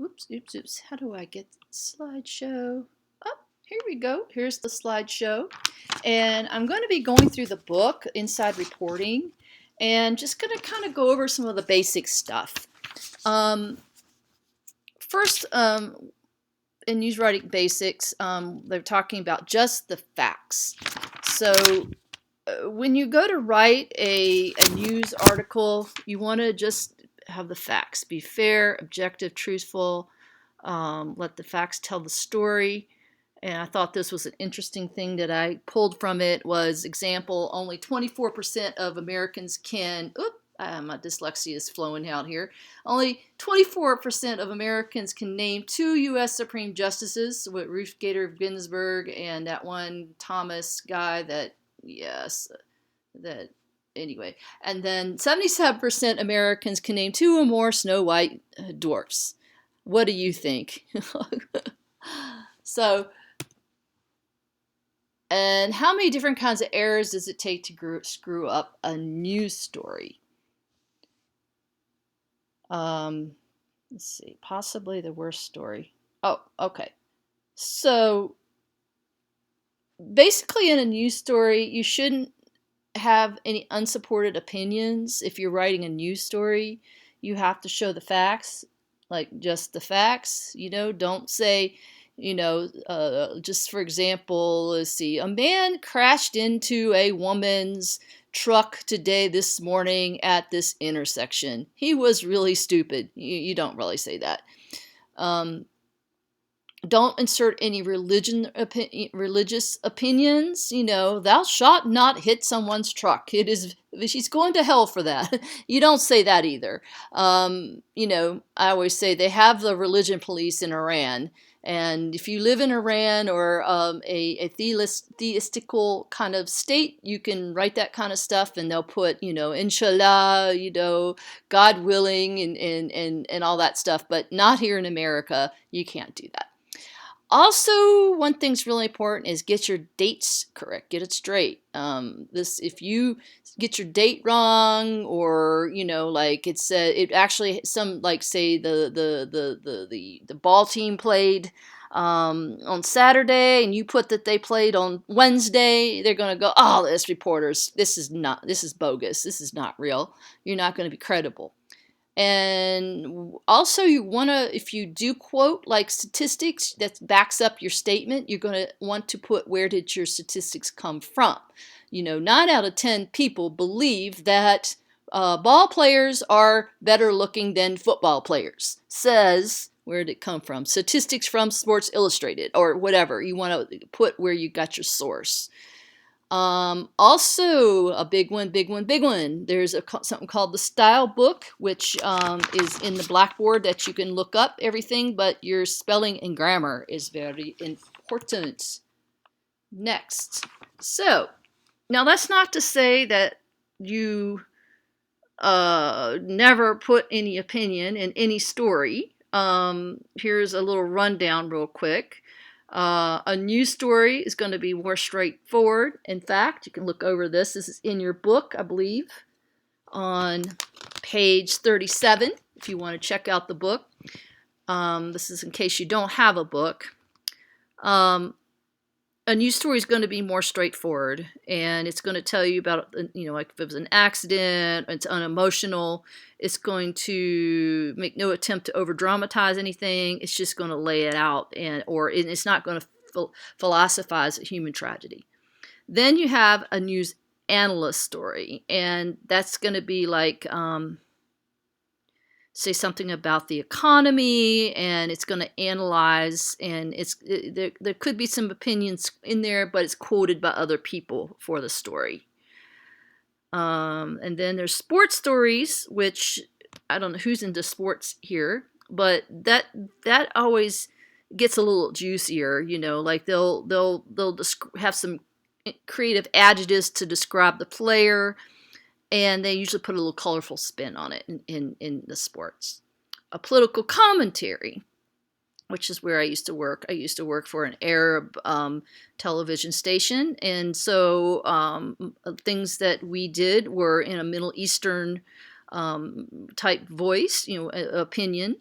Oops. How do I get the slideshow? Oh, here we go. Here's the slideshow. And I'm going to be going through the book, Inside Reporting, and just going to kind of go over some of the basic stuff. First, in news writing basics, they're talking about just the facts. So when you go to write a news article, you want to just have the facts. Be fair, objective, truthful. Let the facts tell the story. And I thought this was an interesting thing that I pulled from it was example, only 24% of Americans can, my dyslexia is flowing out here. Only 24% of Americans can name two U.S. Supreme Justices, with Ruth Bader Ginsburg and that one Thomas guy that, yes, that, anyway. And then 77% Americans can name two or more Snow White dwarfs. What do you think? So, and how many different kinds of errors does it take to screw up a news story? Let's see, possibly the worst story. Oh, okay. So basically in a news story, you shouldn't have any unsupported opinions. If you're writing a news story, you have to show the facts, like just the facts. Don't say, just for example, let's see, a man crashed into a woman's truck this morning at this intersection. He was really stupid. You don't really say that. Don't insert any religious opinions. Thou shalt not hit someone's truck. She's going to hell for that. You don't say that either. I always say they have the religion police in Iran. And if you live in Iran or a theistical kind of state, you can write that kind of stuff and they'll put, inshallah, God willing and all that stuff. But not here in America. You can't do that. Also, one thing's really important is get your dates correct. Get it straight. If you get your date wrong, or like it actually some like say the ball team played on Saturday, and you put that they played on Wednesday, they're gonna go, oh, this reporters, this is bogus. This is not real. You're not going to be credible. And also, you want to, if you do quote like statistics that backs up your statement, you're going to want to put where did your statistics come from. 9 out of 10 people believe that ball players are better looking than football players. Says, where did it come from? Statistics from Sports Illustrated or whatever. You want to put where you got your source. Also, a big one. There's something called the style book, which is in the Blackboard that you can look up everything, but your spelling and grammar is very important. Next. So, now that's not to say that you never put any opinion in any story. Here's a little rundown real quick. A news story is going to be more straightforward. In fact, you can look over this. This is in your book, I believe, on page 37, if you want to check out the book. This is in case you don't have a book. A news story is going to be more straightforward, and it's going to tell you about, like if it was an accident, it's unemotional. It's going to make no attempt to over dramatize anything. It's just going to lay it out, or it's not going to philosophize a human tragedy. Then you have a news analyst story, and that's going to be like say something about the economy, and it's going to analyze, and there could be some opinions in there, but it's quoted by other people for the story. And then there's sports stories, which I don't know who's into sports here, but that always gets a little juicier. Like they'll have some creative adjectives to describe the player, and they usually put a little colorful spin on it in the sports. A political commentary, which is where I used to work. I used to work for an Arab television station, and so things that we did were in a Middle Eastern type voice, opinion.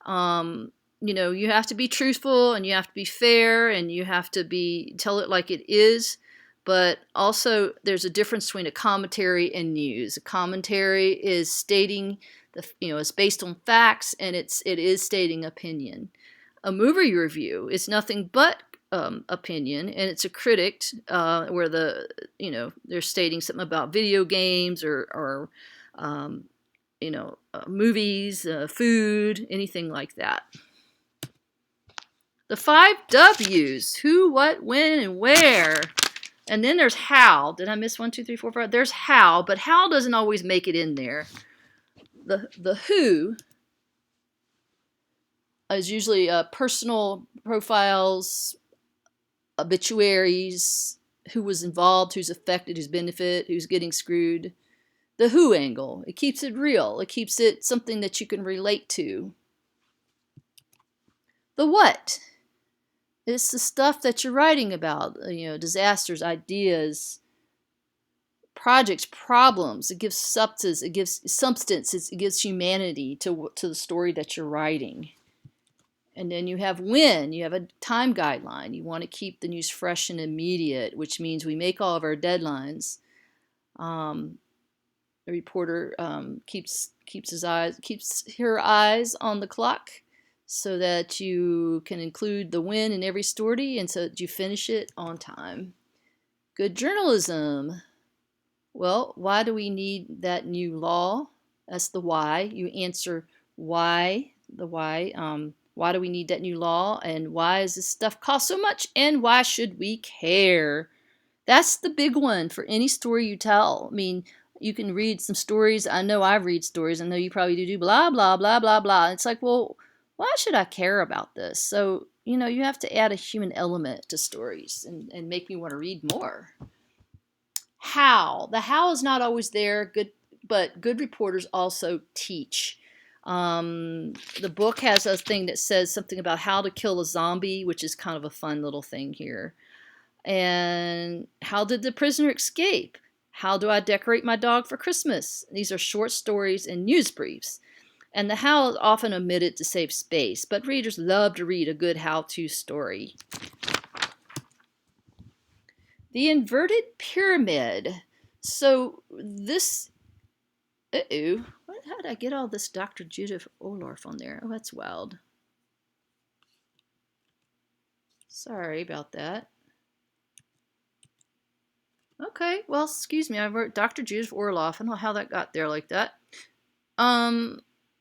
You have to be truthful and you have to be fair and you have to tell it like it is. But also, there's a difference between a commentary and news. A commentary is stating it's based on facts and it is stating opinion. A movie review is nothing but opinion, and it's a critic where they're stating something about video games or movies, food, anything like that. The 5 W's: who, what, when, and where. And then there's how. Did I miss 1, 2, 3, 4, 5? There's how, but how doesn't always make it in there. The who is usually personal profiles, obituaries, who was involved, who's affected, who's benefited, who's getting screwed. The who angle, it keeps it real. It keeps it something that you can relate to. The what, it's the stuff that you're writing about, disasters, ideas, projects, problems. It gives substance, it gives humanity to the story that you're writing. And then you have when, you have a time guideline. You want to keep the news fresh and immediate, which means we make all of our deadlines. The reporter keeps her eyes on the clock so that you can include the when in every story and so that you finish it on time. Good journalism. Well, why do we need that new law? That's the why. You answer why, the why. Why do we need that new law? And why does this stuff cost so much? And why should we care? That's the big one for any story you tell. I mean, you can read some stories. I know I read stories. I know you probably do, blah, blah, blah, blah, blah. It's like, well, why should I care about this? So, you have to add a human element to stories and make me want to read more. How. The how is not always there, but good reporters also teach. The book has a thing that says something about how to kill a zombie, which is kind of a fun little thing here. And how did the prisoner escape? How do I decorate my dog for Christmas? These are short stories and news briefs. And the how is often omitted to save space, but readers love to read a good how-to story. The inverted pyramid. So this, how did I get all this Dr. Judith Orloff on there? Oh, that's wild. Sorry about that. Okay, well, excuse me, I wrote Dr. Judith Orloff. I don't know how that got there like that.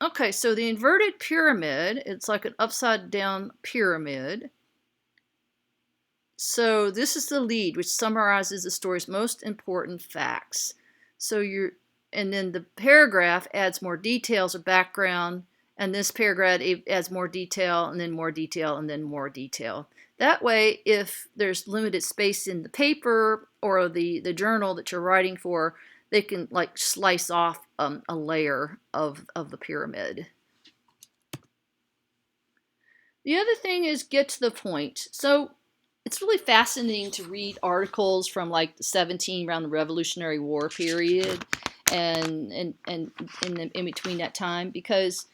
Okay, so the inverted pyramid, it's like an upside down pyramid. So this is the lead, which summarizes the story's most important facts. And then the paragraph adds more details or background, and this paragraph adds more detail, and then more detail, and then more detail. That way, if there's limited space in the paper or the journal that you're writing for, they can like slice off a layer of the pyramid. The other thing is get to the point. So it's really fascinating to read articles from like the 17 around the Revolutionary War period and in between that time, because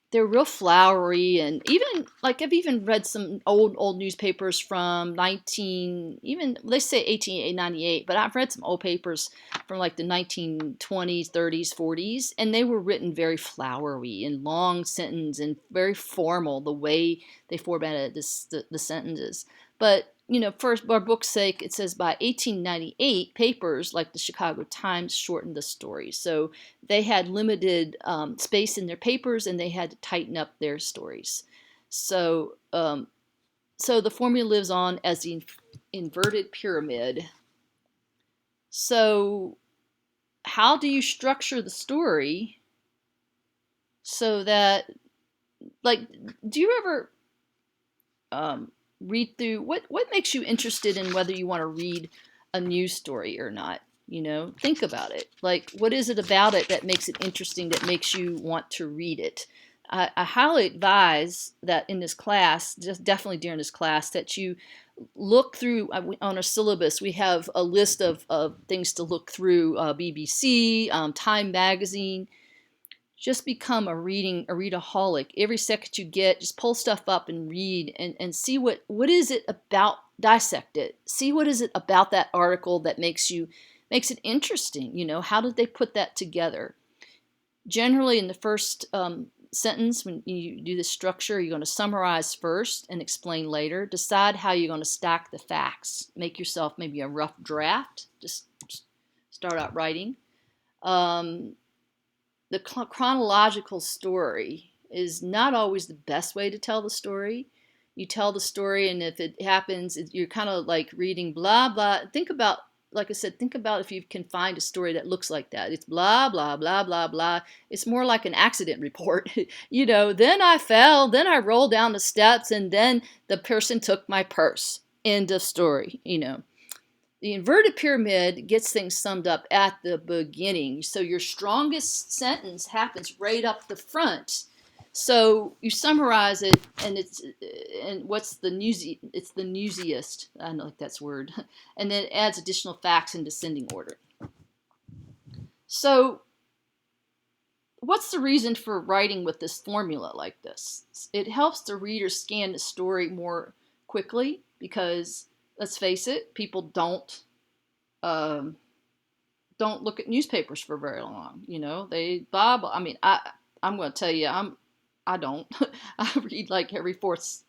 they're real flowery, and even like I've even read some old newspapers from they say 1898, but I've read some old papers from like the 1920s, 30s, 40s, and they were written very flowery and long sentence and very formal the way they formatted the sentences. But for our book's sake, it says by 1898, papers like the Chicago Times shortened the story. So they had limited space in their papers, and they had to tighten up their stories. So, so the formula lives on as the inverted pyramid. So how do you structure the story so that, like, do you ever read through what makes you interested in whether you want to read a news story or not? Think about it. Like, what is it about it that makes it interesting, that makes you want to read it? I highly advise that in this class, just definitely during this class, that you look through on our syllabus. We have a list of things to look through: BBC, Time Magazine. just become a readaholic. Every second you get, just pull stuff up and read and see what is it about, dissect it. See what is it about that article that makes it interesting. You know, how did they put that together? Generally, in the first sentence, when you do the structure, you're going to summarize first and explain later. Decide how you're going to stack the facts. Make yourself maybe a rough draft. Just start out writing. The chronological story is not always the best way to tell the story. You tell the story, and if it happens, you're kind of like reading blah, blah. Think about, like I said, think about if you can find a story that looks like that. It's blah, blah, blah, blah, blah. It's more like an accident report. You know, then I fell, then I rolled down the steps, and then the person took my purse. End of story, you know. The inverted pyramid gets things summed up at the beginning. So your strongest sentence happens right up the front. So you summarize it, and what's the newsy? It's the newsiest. I don't like that word. And then it adds additional facts in descending order. So what's the reason for writing with this formula like this? It helps the reader scan the story more quickly because, let's face it, people don't look at newspapers for very long. You know, they Bible. I mean, I'm going to tell you, I don't. I read like every fourth,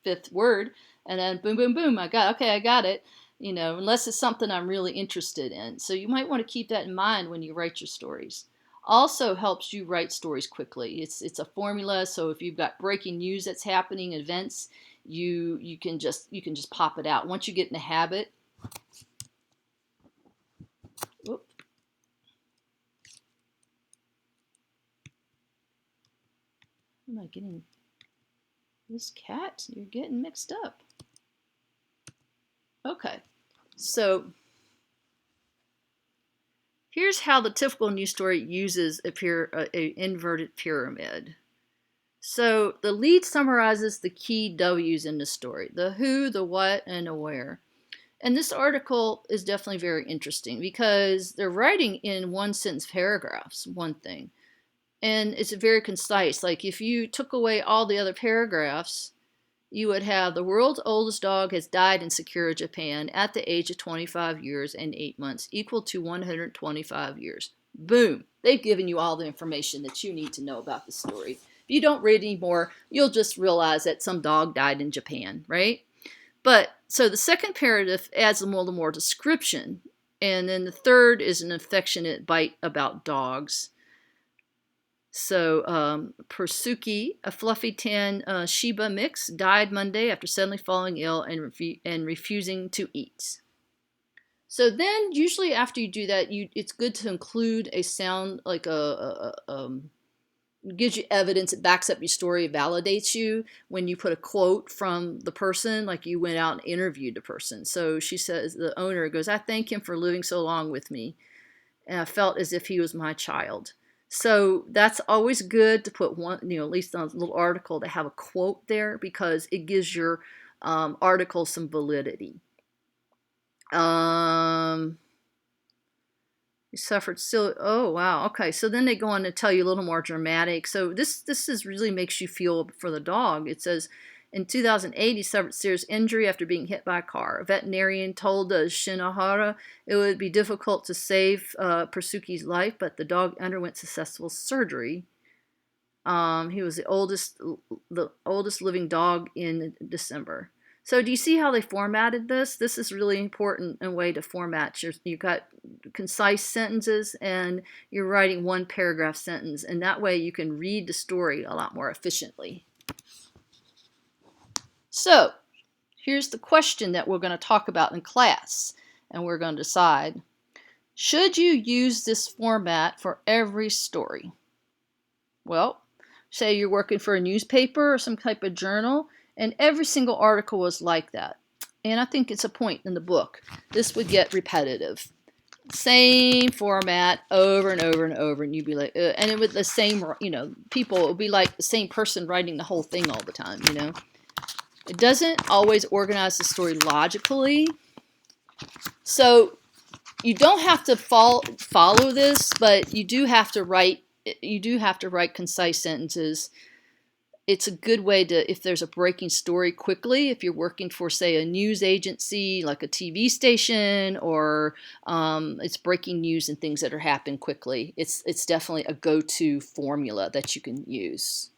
fifth word, and then boom, boom, boom. I got it. You know, unless it's something I'm really interested in. So you might want to keep that in mind when you write your stories. Also helps you write stories quickly. It's a formula. So if you've got breaking news that's happening, events, you can just pop it out. Once you get in the habit. Whoop. Am I getting this cat? You're getting mixed up. Okay, so here's how the typical news story uses a inverted pyramid. So the lead summarizes the key W's in the story: the who, the what, and the where. And this article is definitely very interesting because they're writing in one sentence paragraphs, one thing. And it's very concise. Like if you took away all the other paragraphs, you would have the world's oldest dog has died in Sakura, Japan at the age of 25 years and 8 months, equal to 125 years. Boom. They've given you all the information that you need to know about the story. If you don't read anymore, you'll just realize that some dog died in Japan, right? But so the second paragraph adds a little more description. And then the third is an affectionate bite about dogs. So Persuki, a fluffy tan Shiba mix, died Monday after suddenly falling ill and refusing to eat. So then, usually after you do that, it's good to include a sound like gives you evidence, it backs up your story, it validates you when you put a quote from the person, like you went out and interviewed the person. So she says, the owner goes, "I thank him for living so long with me, and I felt as if he was my child." So that's always good to put one, at least on a little article, to have a quote there because it gives your article some validity. He suffered still. Oh wow. Okay. So then they go on to tell you a little more dramatic. So this is really makes you feel for the dog. It says, in 2008, he suffered serious injury after being hit by a car. A veterinarian told Shinohara it would be difficult to save Persuki's life, but the dog underwent successful surgery. He was the oldest living dog in December. So do you see how they formatted this? This is really important a way to format. You've got concise sentences and you're writing one paragraph sentence, and that way you can read the story a lot more efficiently. So here's the question that we're going to talk about in class, and we're going to decide, should you use this format for every story? Well, say you're working for a newspaper or some type of journal, and every single article was like that. And I think it's a point in the book. This would get repetitive. Same format over and over and over, and you'd be like, and it would the same, people, it would be like the same person writing the whole thing all the time, It doesn't always organize the story logically. So you don't have to follow this, but you do have to write you do have to write concise sentences. It's a good way to, if there's a breaking story quickly, if you're working for, say, a news agency like a TV station, or it's breaking news and things that are happening quickly, it's definitely a go-to formula that you can use.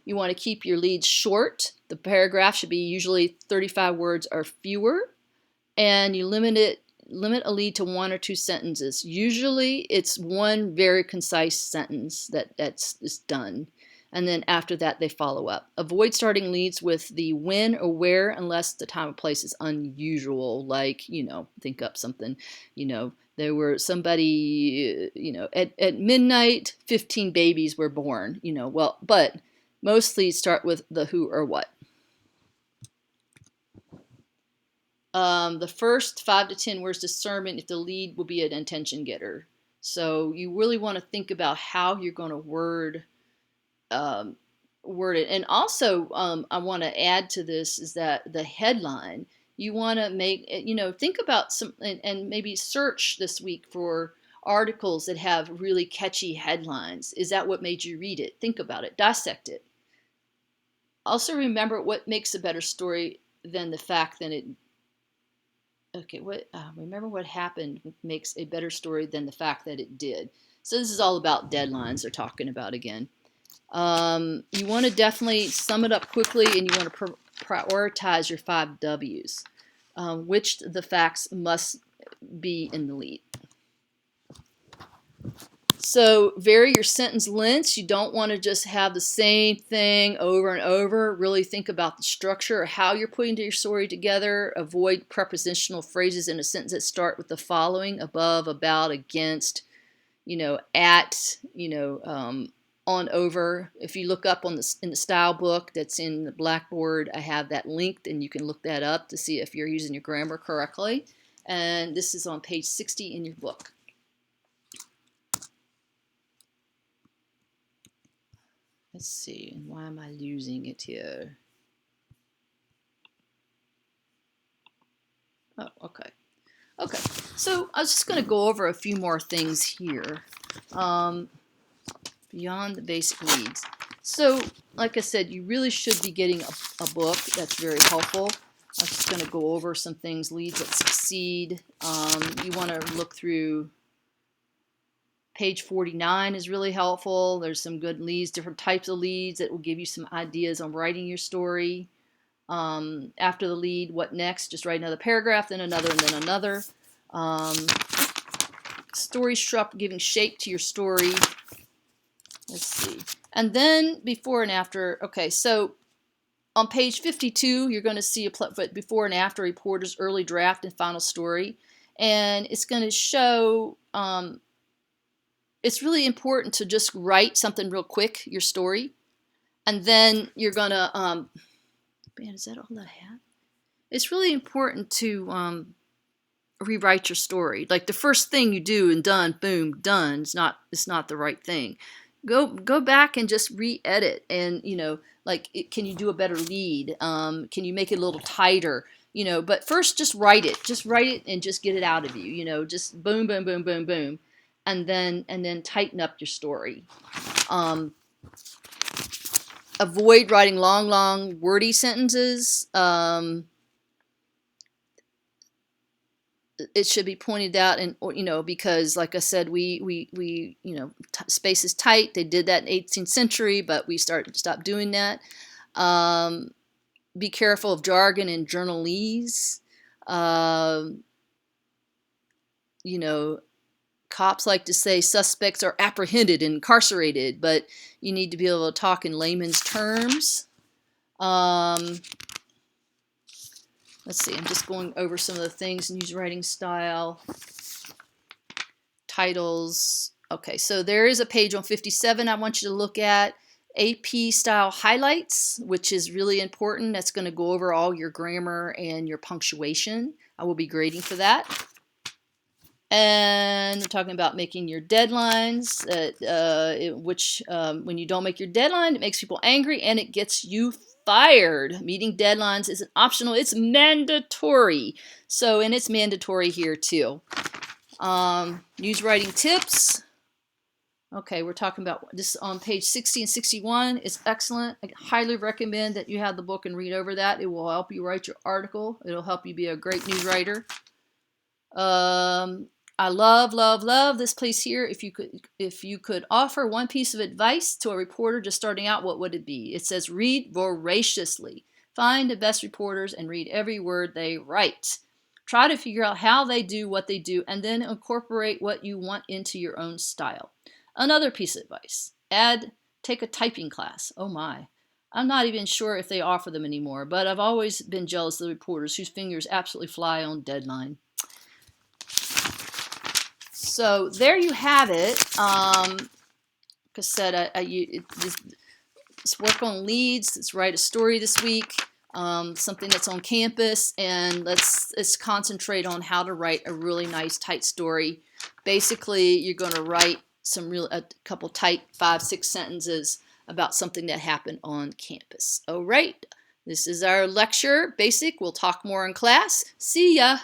You want to keep your leads short. The paragraph should be usually 35 words or fewer, and you limit a lead to 1 or 2 sentences. Usually it's one very concise sentence that's done. And then after that, they follow up. Avoid starting leads with the when or where unless the time or place is unusual. Like, think up something, there were somebody, at midnight, 15 babies were born, but most leads start with the who or what. The first 5 to 10 words determine if the lead will be an attention getter. So you really want to think about how you're going to word it. And also, I want to add to this is that the headline, you want to make, think about some, and maybe search this week for articles that have really catchy headlines. Is that what made you read it? Think about it, dissect it. Also remember what makes a better story than the fact that it, remember what happened makes a better story than the fact that it did. So this is all about deadlines they're talking about again. You want to definitely sum it up quickly, and you want to prioritize your 5 W's, which the facts must be in the lead. So vary your sentence lengths. You don't want to just have the same thing over and over. Really think about the structure or how you're putting your story together. Avoid prepositional phrases in a sentence that start with the following: above, about, against, at, on, over. If you look up in the style book that's in the Blackboard, I have that linked, and you can look that up to see if you're using your grammar correctly. And this is on page 60 in your book. Let's see, why am I losing it here? Oh, okay. Okay, so I was just going to go over a few more things here. Beyond the basic leads. So, like I said, you really should be getting a book that's very helpful. I'm just going to go over some things, leads that succeed. You want to look through page 49 is really helpful. There's some good leads, different types of leads that will give you some ideas on writing your story. After the lead, what next? Just write another paragraph, then another, and then another. Story structure, giving shape to your story. Let's see. And then before and after. Okay, so on page 52, you're going to see a before and after reporter's early draft and final story. And it's going to show, it's really important to just write something real quick, your story. And then you're going to, man, is that all I have? It's really important to rewrite your story. Like the first thing you do and done, boom, done. It's not the right thing. Go back and just re-edit, and can you do a better lead? Can you make it a little tighter? But first just write it and just get it out of you. Just boom, boom, boom, boom, boom, and then tighten up your story. Avoid writing long, wordy sentences. It should be pointed out, and because like I said, we space is tight. They did that in the 18th century, but we stopped doing that. Be careful of jargon and journalese. Cops like to say suspects are apprehended and incarcerated, but you need to be able to talk in layman's terms. Let's see, I'm just going over some of the things, news writing style, titles. Okay, so there is a page on 57 I want you to look at. AP style highlights, which is really important. That's going to go over all your grammar and your punctuation. I will be grading for that. And we're talking about making your deadlines, which when you don't make your deadline, it makes people angry and it gets you fired. Meeting deadlines isn't optional, it's mandatory. So, and it's mandatory here too. News writing tips. Okay, we're talking about this on page 60 and 61. It's excellent. I highly recommend that you have the book and read over that. It will help you write your article. It'll help you be a great news writer. I love this place here. If you could offer one piece of advice to a reporter just starting out, what would it be? It says read voraciously. Find the best reporters and read every word they write. Try to figure out how they do what they do and then incorporate what you want into your own style. Another piece of advice. Take a typing class. Oh my. I'm not even sure if they offer them anymore, but I've always been jealous of the reporters whose fingers absolutely fly on deadline. So there you have it. Like I said, let's work on leads. Let's write a story this week, something that's on campus, and let's concentrate on how to write a really nice, tight story. Basically, you're going to write a couple tight 5-6 sentences about something that happened on campus. All right, this is our lecture, basic. We'll talk more in class. See ya.